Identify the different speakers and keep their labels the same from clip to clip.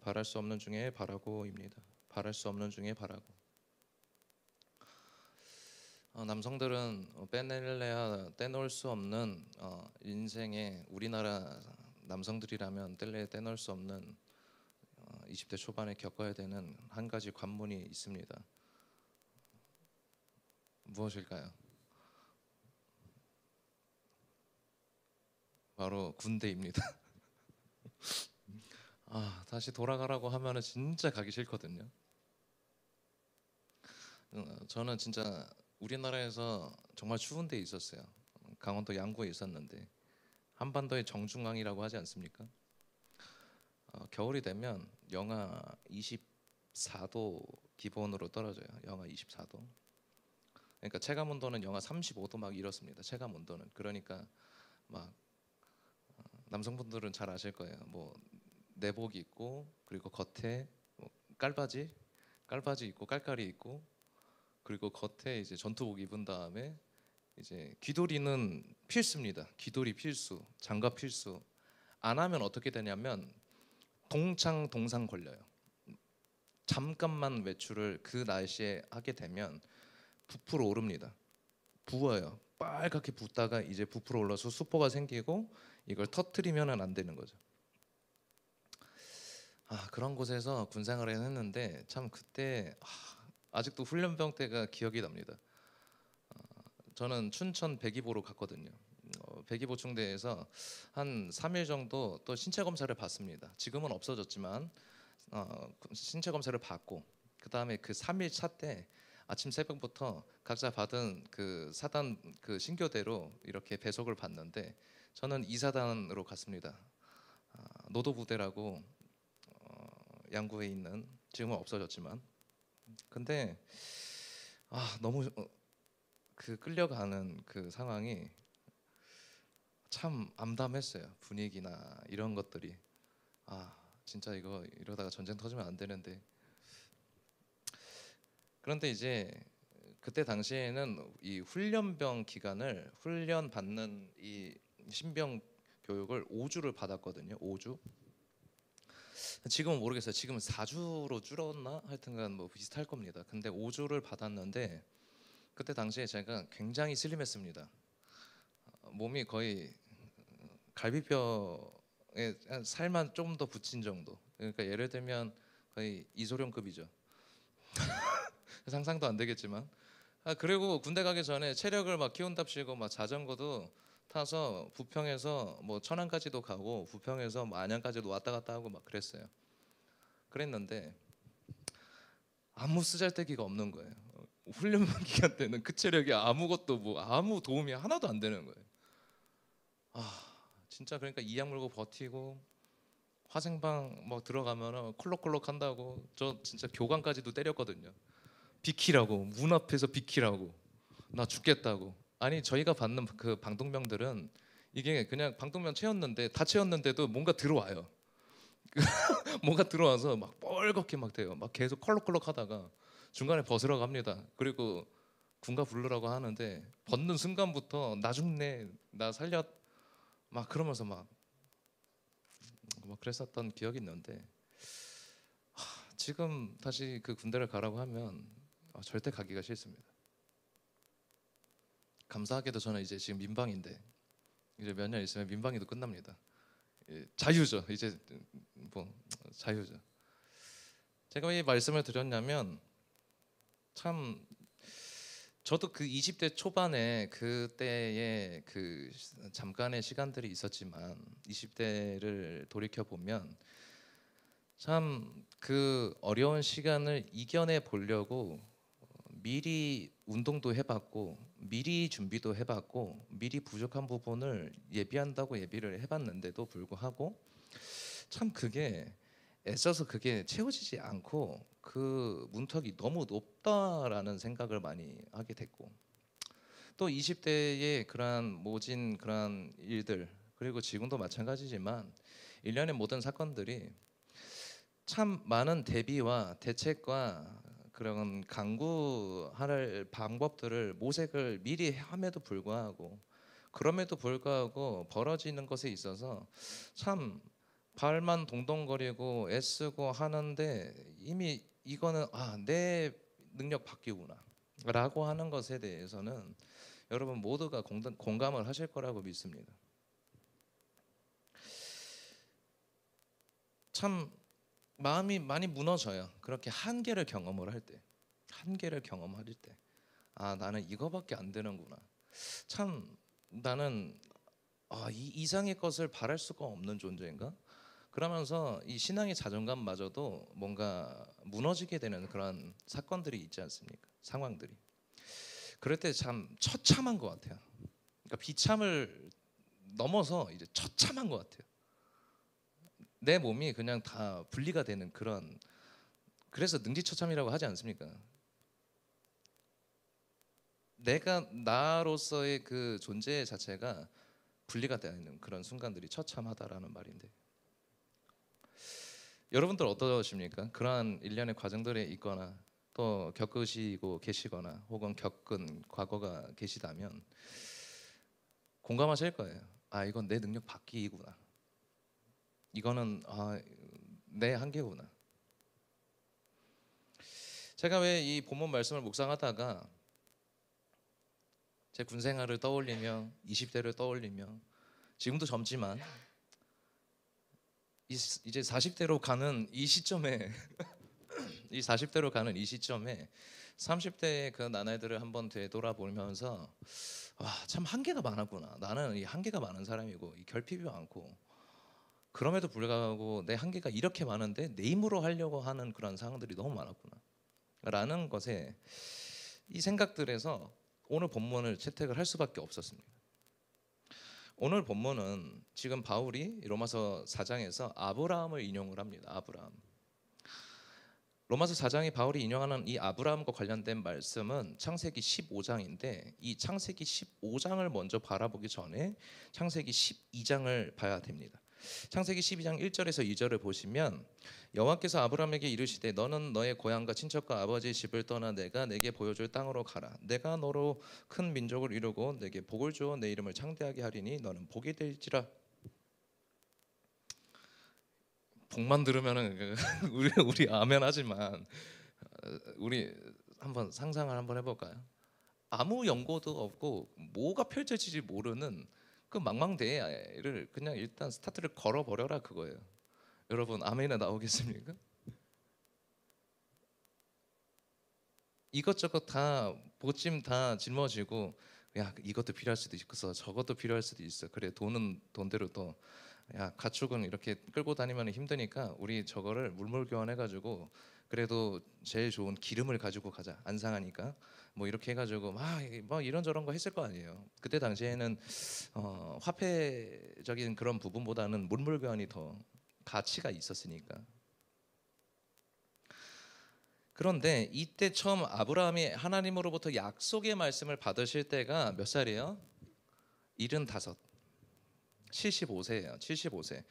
Speaker 1: 바랄 수 없는 중에 바라고입니다. 바랄 수 없는 중에 바라고. 남성들은 빼낼래야 떼놓을 수 없는 인생에 우리나라 남성들이라면 떼놓을 수 없는 20대 초반에 겪어야 되는 한 가지 관문이 있습니다. 무엇일까요? 바로 군대입니다. 다시 돌아가라고 하면은 진짜 가기 싫거든요. 저는 진짜 우리나라에서 정말 추운 데 있었어요. 강원도 양구에 있었는데 한반도의 정중앙이라고 하지 않습니까? 겨울이 되면 영하 24도 기본으로 떨어져요. 영하 24도. 그러니까 체감 온도는 영하 35도 막 이렇습니다. 체감 온도는. 그러니까 막 남성분들은 잘 아실 거예요. 뭐 내복 입고 그리고 겉에 뭐 깔바지 입고 깔깔이 입고 그리고 겉에 이제 전투복 입은 다음에 이제 귀도리는 필수입니다. 귀도리 필수, 장갑 필수. 안 하면 어떻게 되냐면 동상 걸려요. 잠깐만 외출을 그 날씨에 하게 되면 부풀어 오릅니다. 부어요. 빨갛게 붓다가 이제 부풀어 올라서 수포가 생기고 이걸 터트리면은 안 되는 거죠. 그런 곳에서 군 생활을 했는데 참 그때 아직도 훈련병 때가 기억이 납니다. 저는 춘천 백이보로 갔거든요. 백이보충대에서 한 3일 정도 또 신체 검사를 받습니다. 지금은 없어졌지만 신체 검사를 받고 그 다음에 그 3일 차 때 아침 새벽부터 각자 받은 그 사단 그 신교대로 이렇게 배속을 받는데 저는 2사단으로 갔습니다. 노도부대라고 양구에 있는 지금은 없어졌지만 근데 너무 그 끌려가는 그 상황이 참 암담했어요. 분위기나 이런 것들이 진짜 이거 이러다가 전쟁 터지면 안 되는데 그런데 이제 그때 당시에는 이 훈련병 기간을 훈련 받는 이 신병 교육을 5주를 받았거든요. 5주. 지금은 모르겠어요. 지금은 4주로 줄었나? 하여튼간 뭐 비슷할 겁니다. 근데 5주를 받았는데 그때 당시에 제가 굉장히 슬림했습니다. 몸이 거의 갈비뼈에 살만 좀 더 붙인 정도. 그러니까 예를 들면 거의 이소룡급이죠. 상상도 안 되겠지만. 그리고 군대 가기 전에 체력을 막 키운답시고 막 자전거도 타서 부평에서 뭐 천안까지도 가고 부평에서 뭐 안양까지도 왔다 갔다 하고 막 그랬어요. 그랬는데 아무 쓰잘데기가 없는 거예요. 훈련만 기간 때는 그 체력이 아무것도 뭐 아무 도움이 하나도 안 되는 거예요. 진짜 그러니까 이악 물고 버티고 화생방 뭐 들어가면은 콜록콜록 한다고 저 진짜 교관까지도 때렸거든요. 비키라고 문 앞에서 비키라고 나 죽겠다고. 아니 저희가 받는 그 방독면들은 이게 그냥 방독면 채웠는데 다 채웠는데도 뭔가 들어와요. 뭔가 들어와서 막 뻘겋게 막 돼요. 막 계속 컬럭컬럭 하다가 중간에 벗으러 갑니다. 그리고 군가 부르라고 하는데 벗는 순간부터 나 죽네 나 살려 막 그러면서 막 그랬었던 기억이 있는데 지금 다시 그 군대를 가라고 하면 절대 가기가 싫습니다. 감사하게도 저는 이제 지금 민방인데 이제 몇 년 있으면 민방위도 끝납니다. 자유죠. 이제 뭐 자유죠. 제가 왜 이 말씀을 드렸냐면 참 저도 그 20대 초반에 그때의 그 잠깐의 시간들이 있었지만 20대를 돌이켜 보면 참 그 어려운 시간을 이겨내 보려고 미리 운동도 해봤고 미리 준비도 해봤고 미리 부족한 부분을 예비한다고 예비를 해봤는데도 불구하고 참 그게 애써서 그게 채워지지 않고 그 문턱이 너무 높다라는 생각을 많이 하게 됐고 또 20대의 그러한 모진 그러한 일들 그리고 지금도 마찬가지지만 일련의 모든 사건들이 참 많은 대비와 대책과 그런 강구할 방법들을 모색을 미리 함에도 불구하고 그럼에도 불구하고 벌어지는 것에 있어서 참 발만 동동거리고 애쓰고 하는데 이미 이거는 내 능력 바뀌구나 라고 하는 것에 대해서는 여러분 모두가 공감을 하실 거라고 믿습니다. 참 마음이 많이 무너져요. 그렇게 한계를 경험을 할 때, 한계를 경험할 때, 나는 이거밖에 안 되는구나. 참 나는 이 이상의 것을 바랄 수가 없는 존재인가? 그러면서 이 신앙의 자존감마저도 뭔가 무너지게 되는 그런 사건들이 있지 않습니까? 상황들이. 그럴 때 참 처참한 것 같아요. 그러니까 비참을 넘어서 이제 처참한 것 같아요. 내 몸이 그냥 다 분리가 되는 그런, 그래서 능지처참이라고 하지 않습니까? 내가 나로서의 그 존재 자체가 분리가 되는 그런 순간들이 처참하다라는 말인데, 여러분들 어떠십니까? 그러한 일련의 과정들에 있거나 또 겪으시고 계시거나 혹은 겪은 과거가 계시다면 공감하실 거예요. 이건 내 능력 밖이구나. 이거는 내 한계구나. 제가 왜 이 본문 말씀을 묵상하다가 제 군 생활을 떠올리며 20대를 떠올리며 지금도 젊지만 이제 40대로 가는 이 시점에 이 40대로 가는 이 시점에 30대의 그 나날들을 한번 되돌아보면서 참 한계가 많았구나. 나는 이 한계가 많은 사람이고 이 결핍이 많고 그럼에도 불구하고 내 한계가 이렇게 많은데 내 힘으로 하려고 하는 그런 상황들이 너무 많았구나 라는 것에 이 생각들에서 오늘 본문을 채택을 할 수밖에 없었습니다. 오늘 본문은 지금 바울이 로마서 4장에서 아브라함을 인용을 합니다. 아브라함. 로마서 4장이 바울이 인용하는 이 아브라함과 관련된 말씀은 창세기 15장인데 이 창세기 15장을 먼저 바라보기 전에 창세기 12장을 봐야 됩니다. 창세기 12장 1절에서 2절을 보시면 여호와께서 아브라함에게 이르시되 너는 너의 고향과 친척과 아버지의 집을 떠나 내가 내게 보여줄 땅으로 가라. 내가 너로 큰 민족을 이루고 내게 복을 주어 내 이름을 창대하게 하리니 너는 복이 될지라. 복만 들으면은 우리 아멘 하지만 우리 한번 상상을 한번 해볼까요? 아무 연고도 없고 뭐가 펼쳐질지 모르는 그 망망대해를 그냥 일단 스타트를 걸어버려라 그거예요. 여러분 아멘이 나오겠습니까? 이것저것 다 보찜 다 짊어지고 이것도 필요할 수도 있어 저것도 필요할 수도 있어. 그래 돈은 돈대로 또 가축은 이렇게 끌고 다니면 힘드니까 우리 저거를 물물교환해가지고 그래도 제일 좋은 기름을 가지고 가자 안 상하니까 뭐 이렇게 해가지고 뭐 이런저런 거 했을 거 아니에요. 그때 당시에는 화폐적인 그런 부분보다는 물물교환이 더 가치가 있었으니까. 그런데 이때 처음 아브라함이 하나님으로부터 약속의 말씀을 받으실 때가 몇 살이에요? 75, 75세예요. 75세.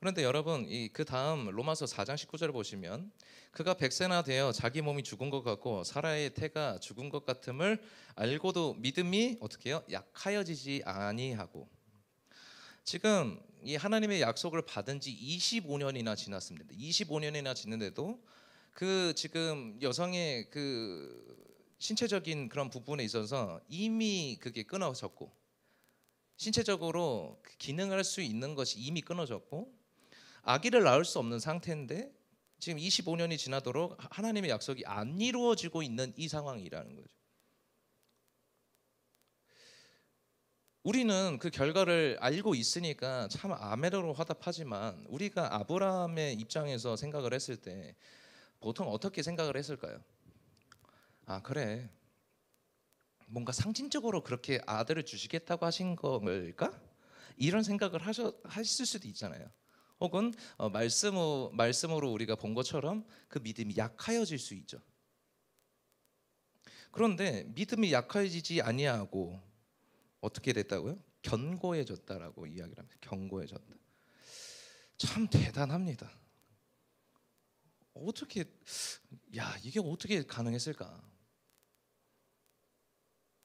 Speaker 1: 그런데 여러분 그 다음 로마서 4장 19절을 보시면 그가 100세나 되어 자기 몸이 죽은 것 같고 사라의 태가 죽은 것 같음을 알고도 믿음이 어떻게 해요? 약하여지지 아니하고. 지금 이 하나님의 약속을 받은 지 25년이나 지났습니다. 25년이나 지났는데도 그 지금 여성의 그 신체적인 그런 부분에 있어서 이미 그게 끊어졌고 신체적으로 기능할 수 있는 것이 이미 끊어졌고 아기를 낳을 수 없는 상태인데 지금 25년이 지나도록 하나님의 약속이 안 이루어지고 있는 이 상황이라는 거죠. 우리는 그 결과를 알고 있으니까 참 아멘으로 화답하지만 우리가 아브라함의 입장에서 생각을 했을 때 보통 어떻게 생각을 했을까요? 그래 뭔가 상징적으로 그렇게 아들을 주시겠다고 하신 걸까? 이런 생각을 하실 수도 있잖아요. 혹은 말씀으로 우리가 본 것처럼 그 믿음이 약하여질 수 있죠. 그런데 믿음이 약해지지 아니하고 어떻게 됐다고요? 견고해졌다라고 이야기를 합니다. 견고해졌다. 참 대단합니다. 어떻게 이게 어떻게 가능했을까?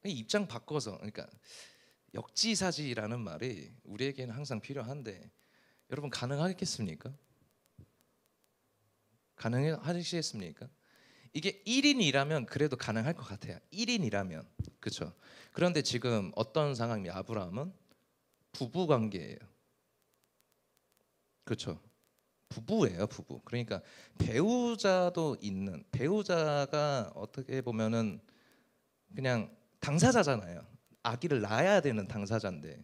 Speaker 1: 입장 바꿔서 그러니까 역지사지라는 말이 우리에게는 항상 필요한데 여러분 가능하겠습니까? 가능하시겠습니까? 이게 1인이라면 그래도 가능할 것 같아요. 1인이라면. 그렇죠? 그런데 지금 어떤 상황이 아브라함은 부부 관계예요. 그렇죠? 부부예요, 부부. 그러니까 배우자도 있는, 배우자가 어떻게 보면은 그냥 당사자잖아요. 아기를 낳아야 되는 당사자인데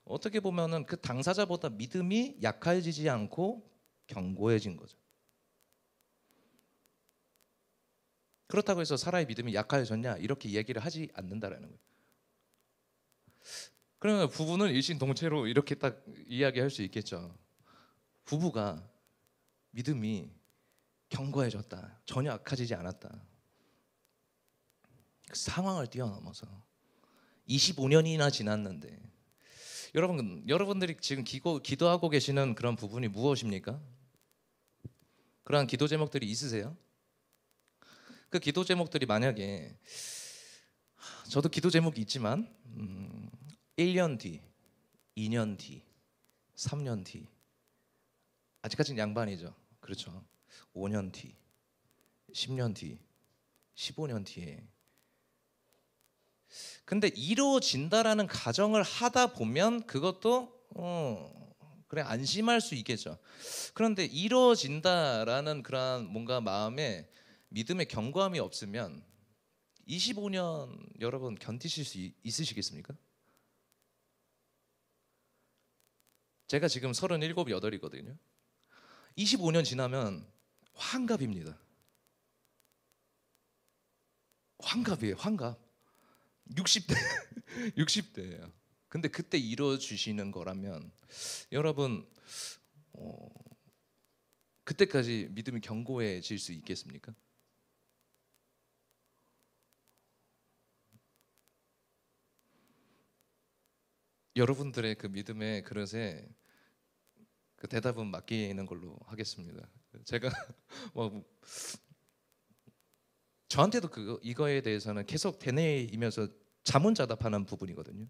Speaker 1: 어떻게 보면은 그 당사자보다 믿음이 약해지지 않고 견고해진 거죠. 그렇다고 해서 사라의 믿음이 약해졌냐 이렇게 얘기를 하지 않는다라는 거예요. 그러면 부부는 일신동체로 이렇게 딱 이야기할 수 있겠죠. 부부가 믿음이 견고해졌다. 전혀 약해지지 않았다. 그 상황을 뛰어넘어서 25년이나 지났는데 여러분들이 지금 기도하고 계시는 그런 부분이 무엇입니까? 그러한 기도 제목들이 있으세요? 그 기도 제목들이 만약에 저도 기도 제목이 있지만 1년 뒤, 2년 뒤, 3년 뒤 아직까지는 양반이죠. 그렇죠. 5년 뒤, 10년 뒤, 15년 뒤에 근데 이루어진다라는 가정을 하다 보면 그것도 그래 안심할 수 있겠죠. 그런데 이루어진다라는 그런 뭔가 마음에 믿음의 견고함이 없으면 25년 여러분 견디실 수 있으시겠습니까? 제가 지금 37, 8이거든요. 25년 지나면 환갑입니다. 환갑이에요, 환갑. 60대 60대예요. 근데 그때 이루어주시는 거라면 여러분 그때까지 믿음이 견고해질 수 있겠습니까? 여러분들의 그 믿음의 그릇에 그 대답은 맡기는 걸로 하겠습니다. 제가 뭐 저한테도 이거에 대해서는 계속 되뇌이면서 자문자답하는 부분이거든요.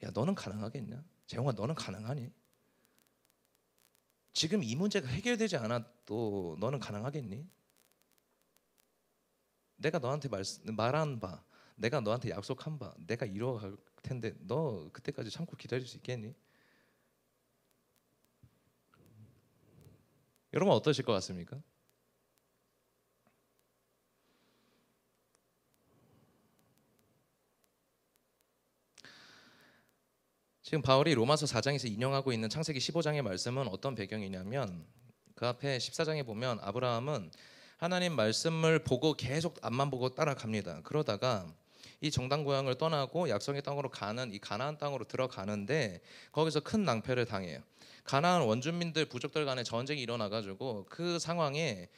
Speaker 1: 야, 너는 가능하겠냐? 재홍아, 너는 가능하니? 지금 이 문제가 해결되지 않아도 너는 가능하겠니? 내가 너한테 말한 바, 내가 너한테 약속한 바, 내가 이루어갈 텐데 너 그때까지 참고 기다릴 수 있겠니? 여러분 어떠실 것 같습니까? 지금 바울이 로마서 4장에서 인용하고 있는 창세기 15장의 말씀은 어떤 배경이냐면 그 앞에 14장에 보면 아브라함은 하나님 말씀을 보고 계속 앞만 보고 따라갑니다. 그러다가 이 정당 고향을 떠나고 약속의 땅으로 가는 이 가나안 땅으로 들어가는데 거기서 큰 낭패를 당해요. 가나안 원주민들 부족들 간에 전쟁이 일어나 가지고 그 상황에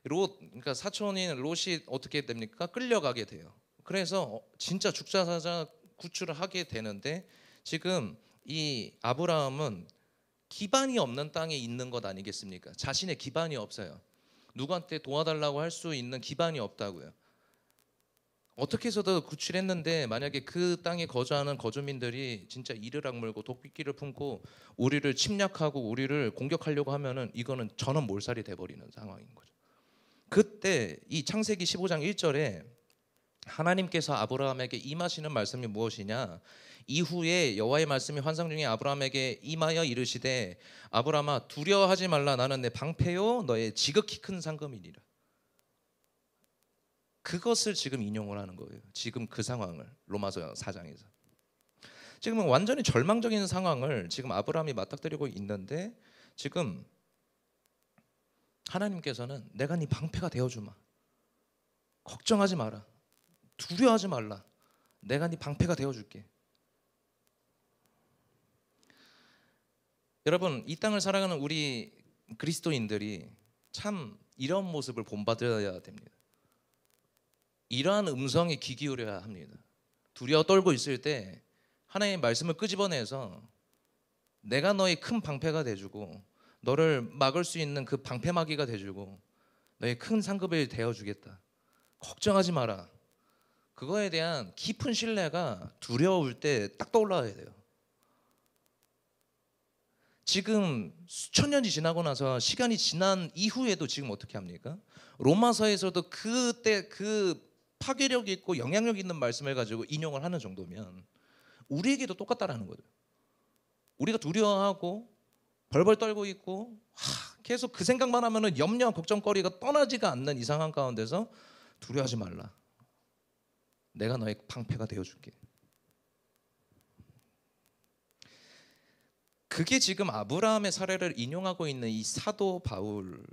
Speaker 1: 그러니까 사촌인 롯이 어떻게 됩니까? 끌려가게 돼요. 그래서 진짜 죽자사자 구출을 하게 되는데 지금 이 아브라함은 기반이 없는 땅에 있는 것 아니겠습니까? 자신의 기반이 없어요. 누구한테 도와달라고 할 수 있는 기반이 없다고요. 어떻게 해서도 구출했는데 만약에 그 땅에 거주하는 거주민들이 진짜 이를 악물고 독비끼를 품고 우리를 침략하고 우리를 공격하려고 하면은 이거는 전원 몰살이 돼버리는 상황인 거죠. 그때 이 창세기 15장 1절에 하나님께서 아브라함에게 임하시는 말씀이 무엇이냐? 이후에 여호와의 말씀이 환상 중에 아브라함에게 임하여 이르시되 아브라함아 두려워하지 말라 나는 내 방패요 너의 지극히 큰 상급이니라. 그것을 지금 인용을 하는 거예요. 지금 그 상황을 로마서 4장에서 지금은 완전히 절망적인 상황을 지금 아브라함이 맞닥뜨리고 있는데 지금 하나님께서는 내가 네 방패가 되어주마. 걱정하지 마라. 두려워하지 말라. 내가 네 방패가 되어줄게. 여러분 이 땅을 살아가는 우리 그리스도인들이 참 이런 모습을 본받아야 됩니다. 이러한 음성에 귀 기울여야 합니다. 두려워 떨고 있을 때 하나님의 말씀을 끄집어내서 내가 너의 큰 방패가 돼주고 너를 막을 수 있는 그 방패막이가 돼주고 너의 큰 상급을 되어주겠다. 걱정하지 마라. 그거에 대한 깊은 신뢰가 두려울 때 딱 떠올라야 돼요. 지금 수천 년이 지나고 나서 시간이 지난 이후에도 지금 어떻게 합니까? 로마서에서도 그때 그 파괴력 있고 영향력 있는 말씀을 가지고 인용을 하는 정도면 우리에게도 똑같다라는 거죠. 우리가 두려워하고 벌벌 떨고 있고 계속 그 생각만 하면은 염려와 걱정거리가 떠나지가 않는 이 상황 가운데서 두려워하지 말라. 내가 너의 방패가 되어줄게. 그게 지금 아브라함의 사례를 인용하고 있는 이 사도 바울도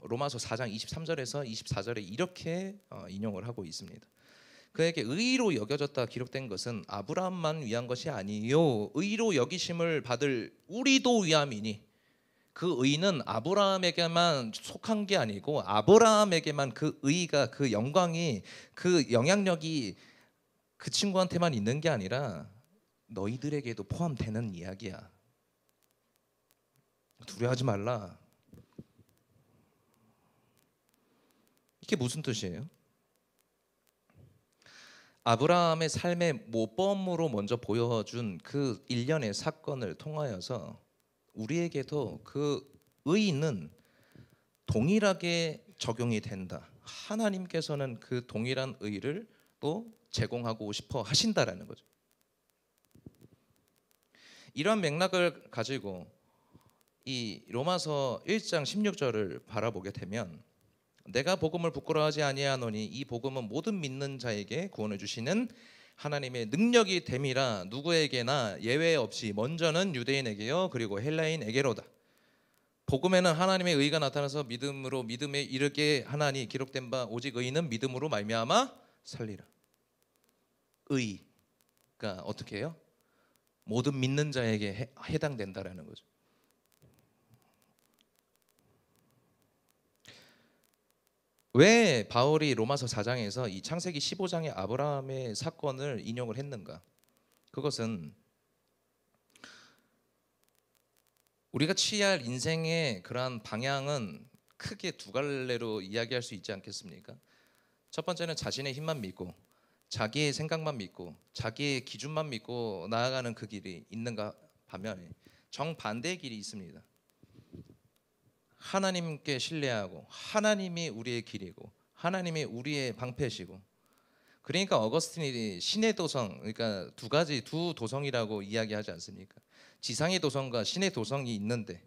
Speaker 1: 로마서 4장 23절에서 24절에 이렇게 인용을 하고 있습니다. 그에게 의로 여겨졌다 기록된 것은 아브라함만 위한 것이 아니요 의로 여기심을 받을 우리도 위함이니, 그 의는 아브라함에게만 속한 게 아니고 아브라함에게만 그 의가, 그 영광이, 그 영향력이 그 친구한테만 있는 게 아니라 너희들에게도 포함되는 이야기야. 두려워하지 말라. 이게 무슨 뜻이에요? 아브라함의 삶의 모범으로 먼저 보여준 그 일련의 사건을 통하여서 우리에게도 그 의는 동일하게 적용이 된다. 하나님께서는 그 동일한 의를 또 제공하고 싶어 하신다라는 거죠. 이런 맥락을 가지고 이 로마서 1장 16절을 바라보게 되면, 내가 복음을 부끄러워하지 아니하노니 이 복음은 모든 믿는 자에게 구원을 주시는 하나님의 능력이 됨이라. 누구에게나 예외 없이 먼저는 유대인에게요 그리고 헬라인에게로다. 복음에는 하나님의 의가 나타나서 믿음으로 믿음에 이르게 하나니 기록된 바 오직 의인은 믿음으로 말미암아 살리라. 의가 어떻게 해요? 모든 믿는 자에게 해당된다라는 거죠. 왜 바울이 로마서 4장에서 이 창세기 15장의 아브라함의 사건을 인용을 했는가? 그것은 우리가 취할 인생의 그러한 방향은 크게 두 갈래로 이야기할 수 있지 않겠습니까? 첫 번째는 자신의 힘만 믿고 자기의 생각만 믿고 자기의 기준만 믿고 나아가는 그 길이 있는가 하면 정반대의 길이 있습니다. 하나님께 신뢰하고 하나님이 우리의 길이고 하나님이 우리의 방패시고. 그러니까 어거스틴이 신의 도성, 그러니까 두 도성이라고 이야기하지 않습니까? 지상의 도성과 신의 도성이 있는데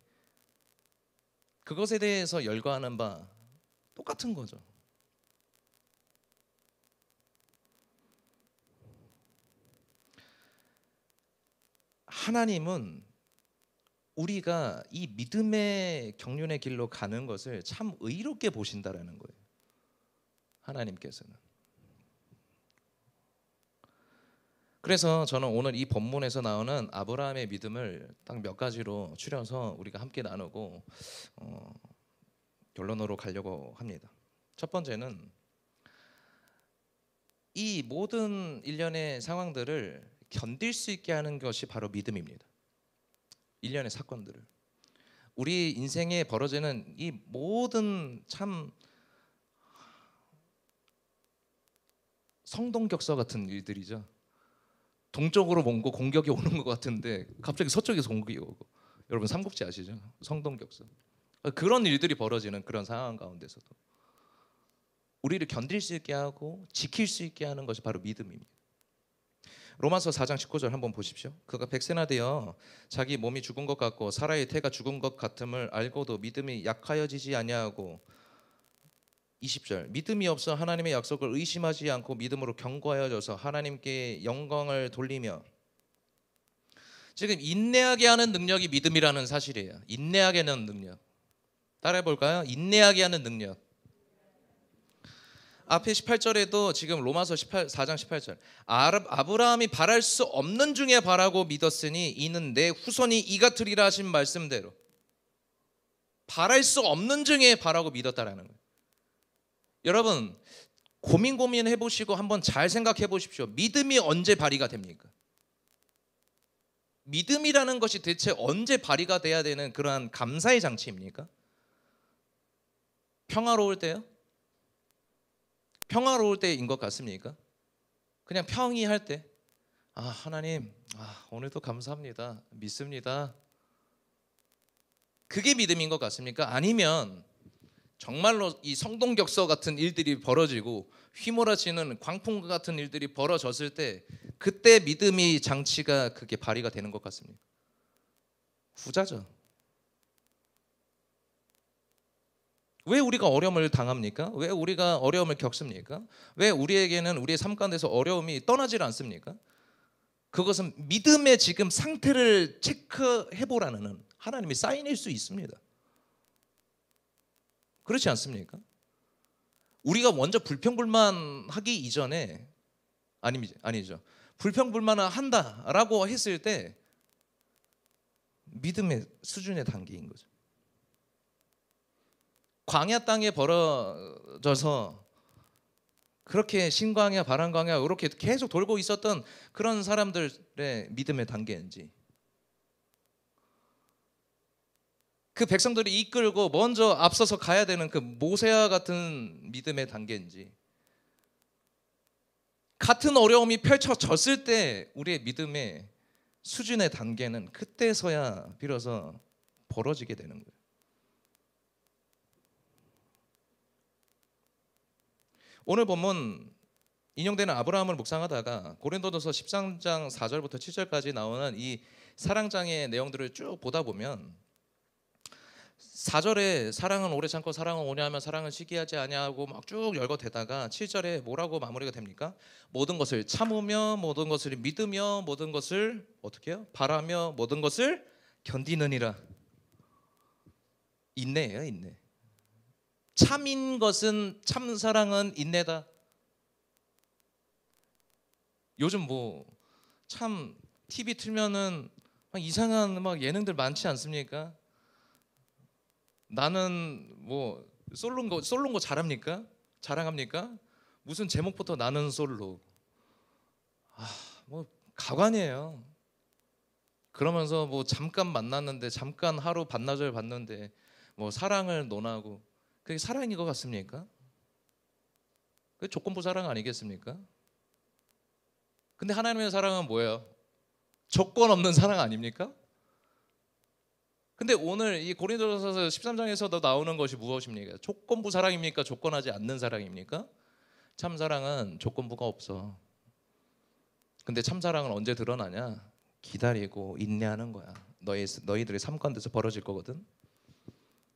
Speaker 1: 그것에 대해서 열거하는 바 똑같은 거죠. 하나님은 우리가 이 믿음의 경륜의 길로 가는 것을 참 의롭게 보신다라는 거예요. 하나님께서는. 그래서 저는 오늘 이 본문에서 나오는 아브라함의 믿음을 딱 몇 가지로 추려서 우리가 함께 나누고 결론으로 가려고 합니다. 첫 번째는 이 모든 일련의 상황들을 견딜 수 있게 하는 것이 바로 믿음입니다. 일련의 사건들을, 우리 인생에 벌어지는 이 모든 참 성동격서 같은 일들이죠. 동쪽으로 뭔가 공격이 오는 것 같은데 갑자기 서쪽에서 공격이 오고, 여러분 삼국지 아시죠? 성동격서. 그런 일들이 벌어지는 그런 상황 가운데서도 우리를 견딜 수 있게 하고 지킬 수 있게 하는 것이 바로 믿음입니다. 로마서 4장 19절 한번 보십시오. 그가 백세나 되어 자기 몸이 죽은 것 같고 사라의 태가 죽은 것 같음을 알고도 믿음이 약하여지지 아니하고, 20절 믿음이 없어 하나님의 약속을 의심하지 않고 믿음으로 견고하여져서 하나님께 영광을 돌리며. 지금 인내하게 하는 능력이 믿음이라는 사실이에요. 인내하게 하는 능력. 따라해 볼까요? 인내하게 하는 능력. 앞에 18절에도 지금 로마서 4장 18절 아브라함이 바랄 수 없는 중에 바라고 믿었으니 이는 내 후손이 이같으리라 하신 말씀대로 바랄 수 없는 중에 바라고 믿었다라는 거예요. 여러분 고민해 보시고 한번 잘 생각해 보십시오. 믿음이 언제 발휘가 됩니까? 믿음이라는 것이 대체 언제 발휘가 돼야 되는 그러한 감사의 장치입니까? 평화로울 때요? 평화로울 때인 것 같습니까? 그냥 평이할 때, 하나님, 오늘도 감사합니다, 믿습니다, 그게 믿음인 것 같습니까? 아니면 정말로 이 성동격서 같은 일들이 벌어지고 휘몰아치는 광풍 같은 일들이 벌어졌을 때 그때 믿음이 장치가 그게 발휘가 되는 것 같습니다. 후자죠. 왜 우리가 어려움을 당합니까? 왜 우리가 어려움을 겪습니까? 왜 우리에게는 우리의 삶 가운데서 어려움이 떠나질 않습니까? 그것은 믿음의 지금 상태를 체크해 보라는 하나님의 사인일 수 있습니다. 그렇지 않습니까? 우리가 먼저 불평불만하기 이전에 아니죠. 불평불만을 한다라고 했을 때 믿음의 수준의 단계인 거죠. 광야 땅에 벌어져서 그렇게 신광야 바람광야 이렇게 계속 돌고 있었던 그런 사람들의 믿음의 단계인지, 그 백성들이 이끌고 먼저 앞서서 가야 되는 그 모세와 같은 믿음의 단계인지, 같은 어려움이 펼쳐졌을 때 우리의 믿음의 수준의 단계는 그때서야 비로소 벌어지게 되는 거예요. 오늘 본문 인용되는 아브라함을 묵상하다가 고린도전서 13장 4절부터 7절까지 나오는 이 사랑장의 내용들을 쭉 보다 보면 4절에 사랑은 오래 참고 사랑은 오래 하면 사랑은 시기하지 아니하고 막 쭉 열거되다가 7절에 뭐라고 마무리가 됩니까? 모든 것을 참으며 모든 것을 믿으며 모든 것을 어떻게 해요? 바라며 모든 것을 견디느니라. 인내예요, 인내. 참인 것은 참 사랑은 인내다. 요즘 뭐 참 TV 틀면은 막 이상한 막 예능들 많지 않습니까? 나는 뭐 솔로인 거 잘합니까? 자랑합니까? 무슨 제목부터 나는 솔로. 뭐 가관이에요. 그러면서 뭐 잠깐 만났는데 잠깐 하루 반나절 봤는데 뭐 사랑을 논하고, 그게 사랑인 것 같습니까? 그게 조건부 사랑 아니겠습니까? 근데 하나님의 사랑은 뭐예요? 조건 없는 사랑 아닙니까? 근데 오늘 이 고린도전서 13장에서도 나오는 것이 무엇입니까? 조건부 사랑입니까? 조건하지 않는 사랑입니까? 참 사랑은 조건부가 없어. 근데 참 사랑은 언제 드러나냐? 기다리고 인내하는 거야. 너희들의 삶 가운데서 벌어질 거거든.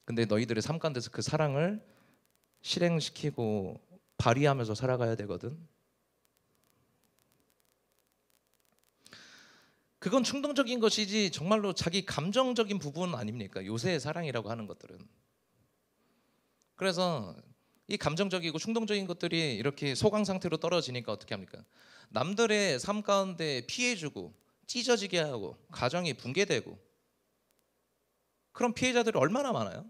Speaker 1: 근데 너희들의 삶 가운데서 그 사랑을 실행시키고 발휘하면서 살아가야 되거든. 그건 충동적인 것이지 정말로 자기 감정적인 부분 아닙니까? 요새의 사랑이라고 하는 것들은. 그래서 이 감정적이고 충동적인 것들이 이렇게 소강 상태로 떨어지니까 어떻게 합니까? 남들의 삶 가운데 피해주고 찢어지게 하고 가정이 붕괴되고 그런 피해자들이 얼마나 많아요?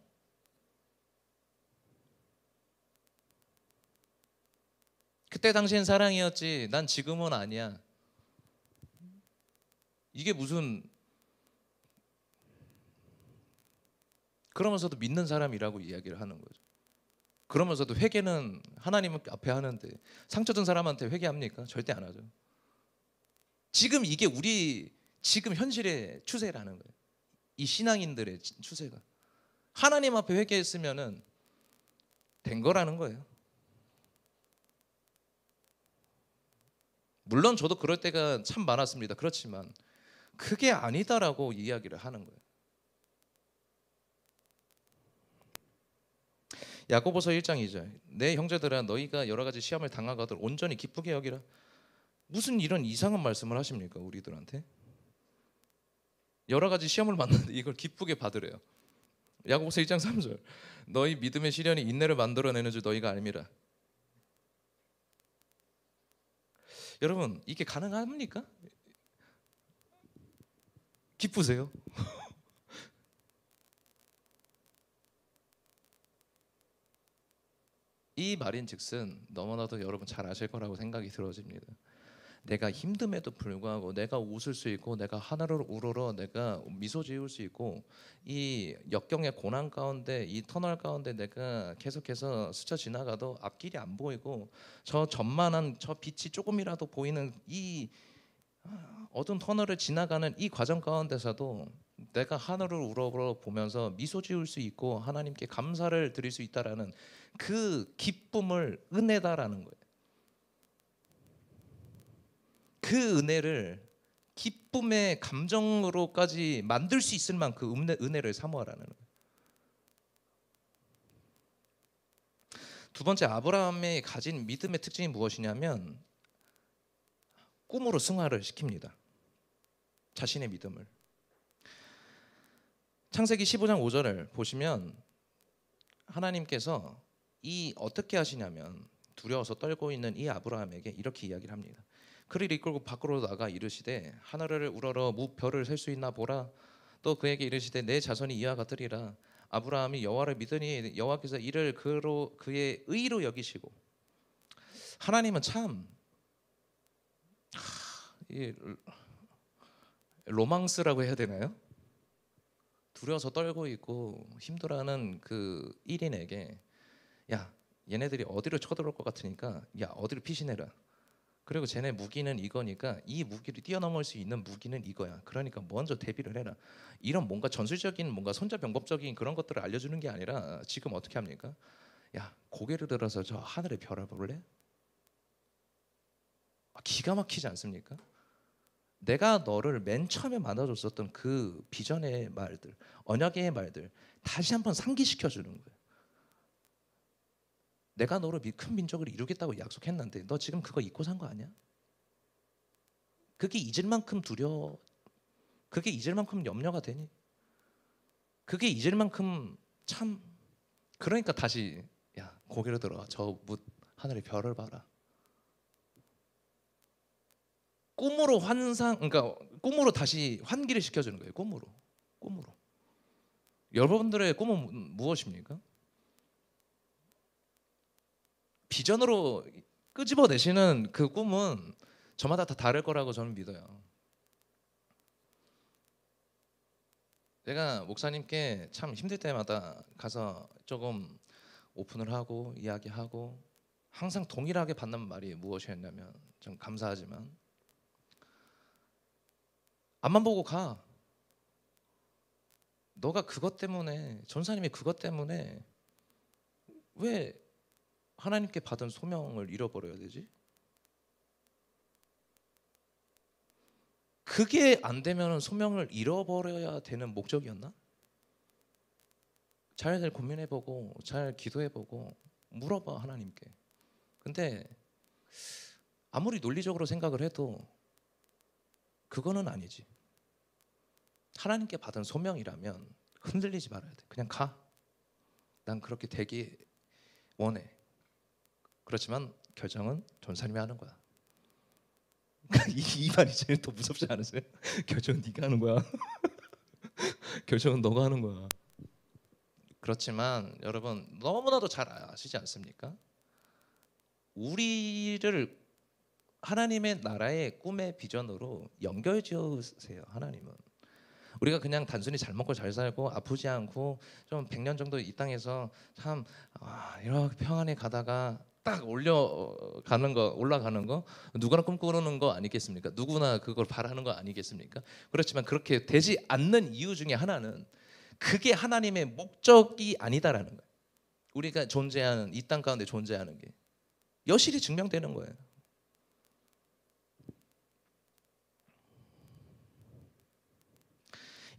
Speaker 1: 그때 당시엔 사랑이었지 난 지금은 아니야. 이게 무슨, 그러면서도 믿는 사람이라고 이야기를 하는 거죠. 그러면서도 회개는 하나님 앞에 하는데 상처 준 사람한테 회개합니까? 절대 안 하죠. 지금 이게 우리 지금 현실의 추세라는 거예요. 이 신앙인들의 추세가 하나님 앞에 회개했으면은 된 거라는 거예요. 물론 저도 그럴 때가 참 많았습니다. 그렇지만 그게 아니다라고 이야기를 하는 거예요. 야고보서 1장 2절. 내 형제들아 너희가 여러 가지 시험을 당하거든 온전히 기쁘게 여기라. 무슨 이런 이상한 말씀을 하십니까? 우리들한테 여러 가지 시험을 만났는데 이걸 기쁘게 받으래요. 야고보서 1장 3절. 너희 믿음의 시련이 인내를 만들어내는 줄 너희가 알미라. 여러분 이게 가능합니까? 기쁘세요? 이 말인즉슨 너무나도 여러분 잘 아실 거라고 생각이 들어집니다. 내가 힘듦에도 불구하고 내가 웃을 수 있고 내가 하늘을 우러러 내가 미소 지을 수 있고 이 역경의 고난 가운데 이 터널 가운데 내가 계속해서 스쳐 지나가도 앞길이 안 보이고 저 전만한 저 빛이 조금이라도 보이는 이 어두운 터널을 지나가는 이 과정 가운데서도 내가 하늘을 우러러 보면서 미소 지을 수 있고 하나님께 감사를 드릴 수 있다라는 그 기쁨을 은혜다라는 거예요. 그 은혜를 기쁨의 감정으로까지 만들 수 있을 만큼 은혜를 사모하라는 거예요. 두 번째, 아브라함이 가진 믿음의 특징이 무엇이냐면 꿈으로 승화를 시킵니다. 자신의 믿음을. 창세기 15장 5절을 보시면 하나님께서 어떻게 하시냐면 두려워서 떨고 있는 이 아브라함에게 이렇게 이야기를 합니다. 그를 이끌고 밖으로 나가 이르시되 하늘을 우러러 별을 셀 수 있나 보라. 또 그에게 이르시되 내 자손이 이와 같으리라. 아브라함이 여호와를 믿으니 여호와께서 이를 그의 의로 여기시고. 하나님은 참 로망스라고 해야 되나요? 두려워서 떨고 있고 힘들어하는 그 1인에게 야, 얘네들이 어디로 쳐들어올 것 같으니까 야, 어디로 피신해라. 그리고 쟤네 무기는 이거니까 이 무기를 뛰어넘을 수 있는 무기는 이거야. 그러니까 먼저 대비를 해라. 이런 뭔가 전술적인 뭔가 손자병법적인 그런 것들을 알려주는 게 아니라 지금 어떻게 합니까? 야, 고개를 들어서 저 하늘의 별을 볼래? 기가 막히지 않습니까? 내가 너를 맨 처음에 만나줬었던 그 비전의 말들, 언약의 말들 다시 한번 상기시켜 주는 거예요. 내가 너로 큰 민족을 이루겠다고 약속했는데 너 지금 그거 잊고 산 거 아니야? 그게 잊을 만큼 두려워. 그게 잊을 만큼 염려가 되니? 그게 잊을 만큼 참. 그러니까 다시 야, 고개를 들어 저 하늘의 별을 봐라. 꿈으로 그러니까 꿈으로 다시 환기를 시켜주는 거예요. 꿈으로. 여러분들의 꿈은 무엇입니까? 비전으로 끄집어내시는 그 꿈은 저마다 다 다를 거라고 저는 믿어요. 제가 목사님께 참 힘들 때마다 가서 조금 오픈을 하고 이야기하고 항상 동일하게 받는 말이 무엇이었냐면 좀 감사하지만 앞만 보고 가. 너가 그것 때문에 전사님이 그것 때문에 왜 하나님께 받은 소명을 잃어버려야 되지? 그게 안 되면 소명을 잃어버려야 되는 목적이었나? 잘 고민해보고 잘 기도해보고 물어봐 하나님께. 근데 아무리 논리적으로 생각을 해도 그거는 아니지. 하나님께 받은 소명이라면 흔들리지 말아야 돼. 그냥 가. 난 그렇게 되기 원해. 그렇지만 결정은 전사님이 하는 거야. 이 말이 제일 더 무섭지 않으세요? 결정은 네가 하는 거야. 결정은 너가 하는 거야. 그렇지만 여러분 너무나도 잘 아시지 않습니까? 우리를 하나님의 나라의 꿈의 비전으로 연결지으세요. 하나님은 우리가 그냥 단순히 잘 먹고 잘 살고 아프지 않고 좀 100년 정도 이 땅에서 참 이렇게 평안히 가다가 딱 올라가는 거 누구나 꿈꾸는 거 아니겠습니까? 누구나 그걸 바라는 거 아니겠습니까? 그렇지만 그렇게 되지 않는 이유 중에 하나는 그게 하나님의 목적이 아니다라는 거예요. 우리가 존재하는 이 땅 가운데 존재하는 게 여실히 증명되는 거예요.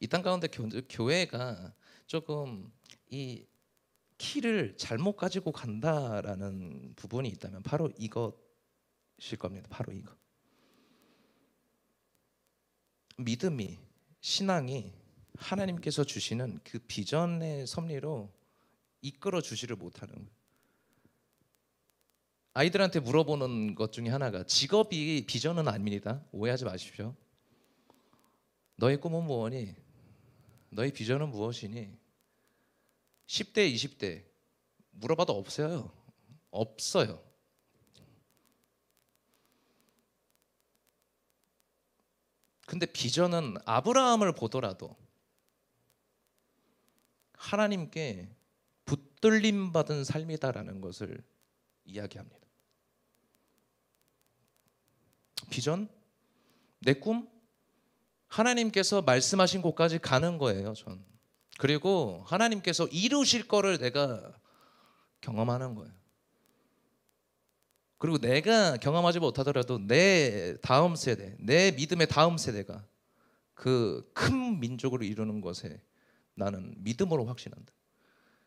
Speaker 1: 이 땅 가운데 교회가 조금 이 키를 잘못 가지고 간다라는 부분이 있다면 바로 이것일 겁니다. 바로 이거. 믿음이, 신앙이 하나님께서 주시는 그 비전의 섭리로 이끌어 주지를 못하는 거예요. 아이들한테 물어보는 것 중에 하나가 직업이 비전은 아닙니다. 오해하지 마십시오. 너의 꿈은 무엇이니? 너의 비전은 무엇이니? 10대, 20대 물어봐도 없어요. 없어요. 근데 비전은 아브라함을 보더라도 하나님께 붙들림 받은 삶이다라는 것을 이야기합니다. 비전? 내 꿈? 하나님께서 말씀하신 곳까지 가는 거예요, 전. 그리고 하나님께서 이루실 거를 내가 경험하는 거예요. 그리고 내가 경험하지 못하더라도 내 다음 세대, 내 믿음의 다음 세대가 그 큰 민족으로 이루는 것에 나는 믿음으로 확신한다.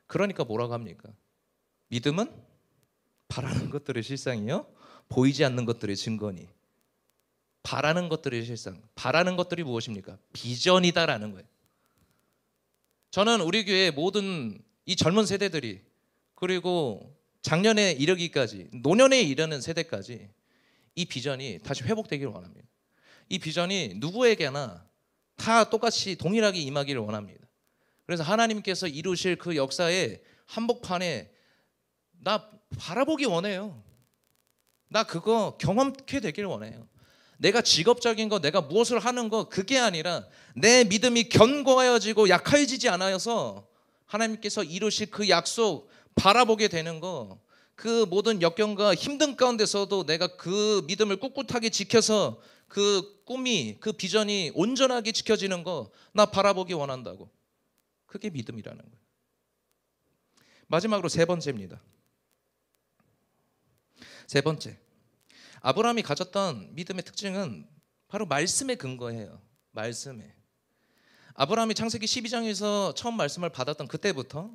Speaker 1: 그러니까 뭐라고 합니까? 믿음은 바라는 것들의 실상이요, 보이지 않는 것들의 증거니. 바라는 것들의 실상, 바라는 것들이 무엇입니까? 비전이다라는 거예요. 저는 우리 교회 모든 이 젊은 세대들이, 그리고 작년에 이르기까지, 노년에 이르는 세대까지 이 비전이 다시 회복되기를 원합니다. 이 비전이 누구에게나 다 똑같이 동일하게 임하기를 원합니다. 그래서 하나님께서 이루실 그 역사의 한복판에 나 바라보기 원해요. 나 그거 경험케 되기를 원해요. 내가 직업적인 거, 내가 무엇을 하는 거, 그게 아니라 내 믿음이 견고하여지고 약해지지 않아서 하나님께서 이루실 그 약속 바라보게 되는 거, 그 모든 역경과 힘든 가운데서도 내가 그 믿음을 꿋꿋하게 지켜서 그 꿈이, 그 비전이 온전하게 지켜지는 거 나 바라보기 원한다고. 그게 믿음이라는 거예요. 마지막으로 세 번째입니다. 세 번째, 아브라함이 가졌던 믿음의 특징은 바로 말씀에 근거해요. 말씀에. 아브라함이 창세기 12장에서 처음 말씀을 받았던 그때부터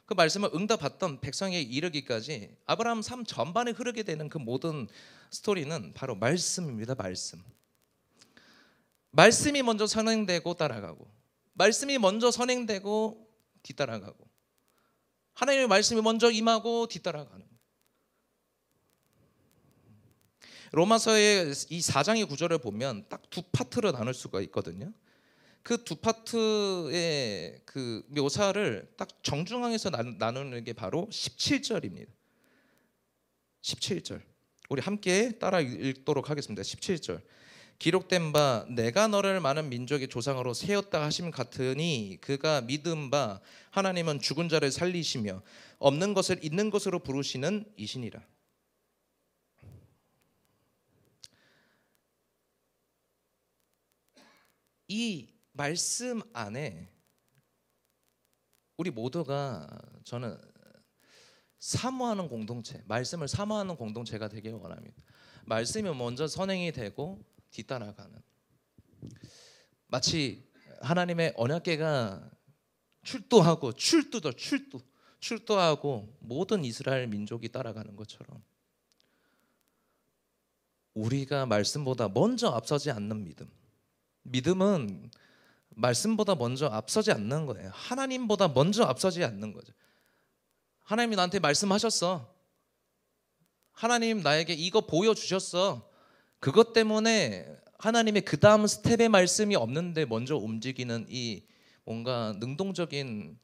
Speaker 1: 그 말씀을 응답받던 백성에 이르기까지 아브라함 삶 전반에 흐르게 되는 그 모든 스토리는 바로 말씀입니다. 말씀. 말씀이 먼저 선행되고 따라가고, 말씀이 먼저 선행되고 뒤따라가고, 하나님의 말씀이 먼저 임하고 뒤따라가는 거예요. 로마서의 이 4장의 구절을 보면 딱 두 파트로 나눌 수가 있거든요. 그 두 파트의 그 묘사를 딱 정중앙에서 나누는 게 바로 17절입니다. 17절. 우리 함께 따라 읽도록 하겠습니다. 17절. 기록된 바 내가 너를 많은 민족의 조상으로 세웠다 하심 같으니 그가 믿은 바 하나님은 죽은 자를 살리시며 없는 것을 있는 것으로 부르시는 이시니라. 이 말씀 안에 우리 모두가, 저는 사모하는 공동체, 말씀을 사모하는 공동체가 되길 원합니다. 말씀이 먼저 선행이 되고 뒤따라가는, 마치 하나님의 언약궤가 출두하고 모든 이스라엘 민족이 따라가는 것처럼 우리가 말씀보다 먼저 앞서지 않는 믿음. 믿음은 말씀보다 먼저 앞서지 않는 거예요. 하나님보다 먼저 앞서지 않는 거죠. 하나님이 나한테 말씀하셨어. 하나님 나에게 이거 보여주셨어. 그것 때문에 하나님의 그 다음 스텝의 말씀이 없는데 먼저 움직이는 이 뭔가 능동적인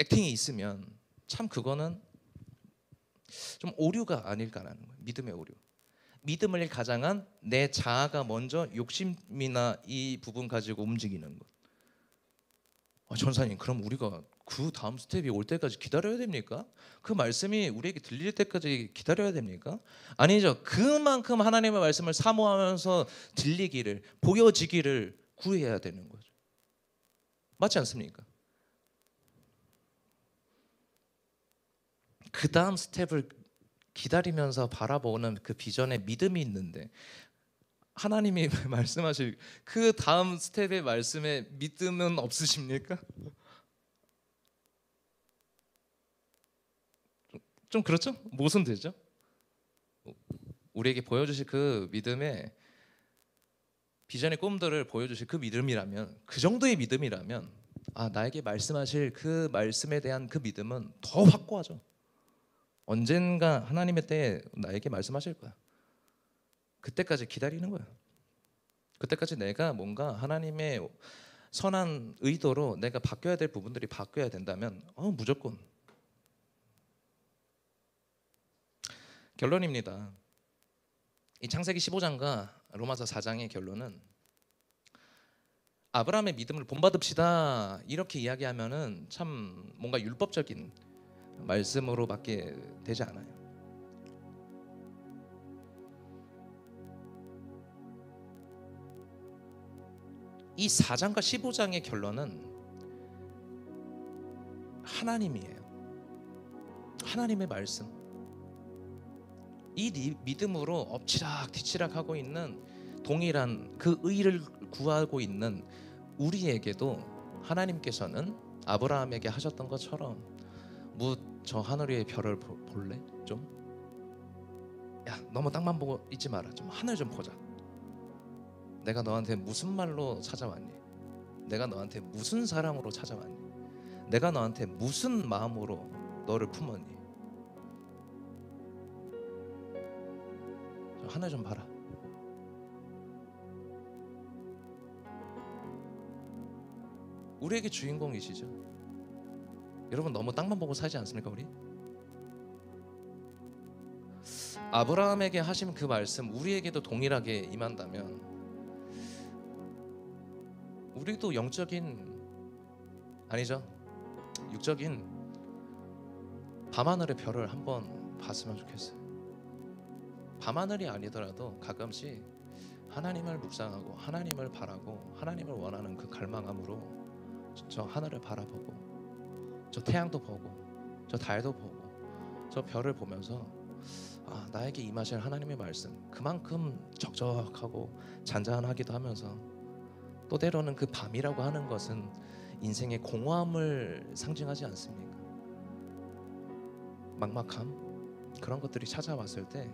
Speaker 1: 액팅이 있으면 참 그거는 좀 오류가 아닐까라는 거예요. 믿음의 오류. 믿음을 가장한 내 자아가 먼저 욕심이나 이 부분 가지고 움직이는 것. 전사님, 그럼 우리가 그 다음 스텝이 올 때까지 기다려야 됩니까? 그 말씀이 우리에게 들릴 때까지 기다려야 됩니까? 아니죠. 그만큼 하나님의 말씀을 사모하면서 들리기를, 보여지기를 구해야 되는 거죠. 맞지 않습니까? 그 다음 스텝을 기다리면서 바라보는 그 비전에 믿음이 있는데 하나님이 말씀하실 그 다음 스텝의 말씀에 믿음은 없으십니까? 좀 그렇죠? 모순되죠? 우리에게 보여주실 그 믿음의 비전의 꿈들을 보여주실 그 믿음이라면, 그 정도의 믿음이라면, 나에게 말씀하실 그 말씀에 대한 그 믿음은 더 확고하죠. 언젠가 하나님의 때에 나에게 말씀하실 거야. 그때까지 기다리는 거야. 그때까지 내가 뭔가 하나님의 선한 의도로 내가 바뀌어야 될 부분들이 바뀌어야 된다면 무조건. 결론입니다. 이 창세기 15장과 로마서 4장의 결론은 아브라함의 믿음을 본받읍시다 이렇게 이야기하면은 참 뭔가 율법적인 말씀으로밖에 되지 않아요. 이 4장과 15장의 결론은 하나님이에요. 하나님의 말씀. 이 믿음으로 엎치락 뒤치락 하고 있는 동일한 그 의를 구하고 있는 우리에게도 하나님께서는 아브라함에게 하셨던 것처럼 저 하늘 위의 별을 볼래? 좀? 야, 너무 땅만 보고 있지 마라. 좀 하늘 좀 보자. 내가 너한테 무슨 말로 찾아왔니? 내가 너한테 무슨 사랑으로 찾아왔니? 내가 너한테 무슨 마음으로 너를 품었니? 저 하늘 좀 봐라. 우리에게 주인공이시죠. 여러분 너무 땅만 보고 살지 않습니까 우리? 아브라함에게 하신 그 말씀 우리에게도 동일하게 임한다면 우리도 영적인 아니죠 육적인 밤하늘의 별을 한번 봤으면 좋겠어요. 밤하늘이 아니더라도 가끔씩 하나님을 묵상하고 하나님을 바라고 하나님을 원하는 그 갈망함으로 저 하늘을 바라보고 저 태양도 보고 저 달도 보고 저 별을 보면서 나에게 임하실 하나님의 말씀 그만큼 적적하고 잔잔하기도 하면서 또 때로는 그 밤이라고 하는 것은 인생의 공허함을 상징하지 않습니까? 막막함 그런 것들이 찾아왔을 때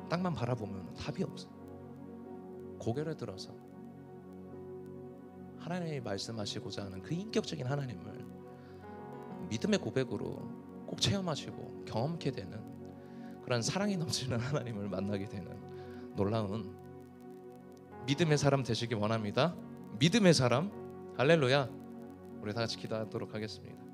Speaker 1: 땅만 바라보면 답이 없어요. 고개를 들어서 하나님이 말씀하시고자 하는 그 인격적인 하나님을 믿음의 고백으로 꼭 체험하시고 경험케 되는 그런 사랑이 넘치는 하나님을 만나게 되는 놀라운 믿음의 사람 되시기 원합니다. 믿음의 사람 할렐루야. 우리 다 같이 기도하도록 하겠습니다.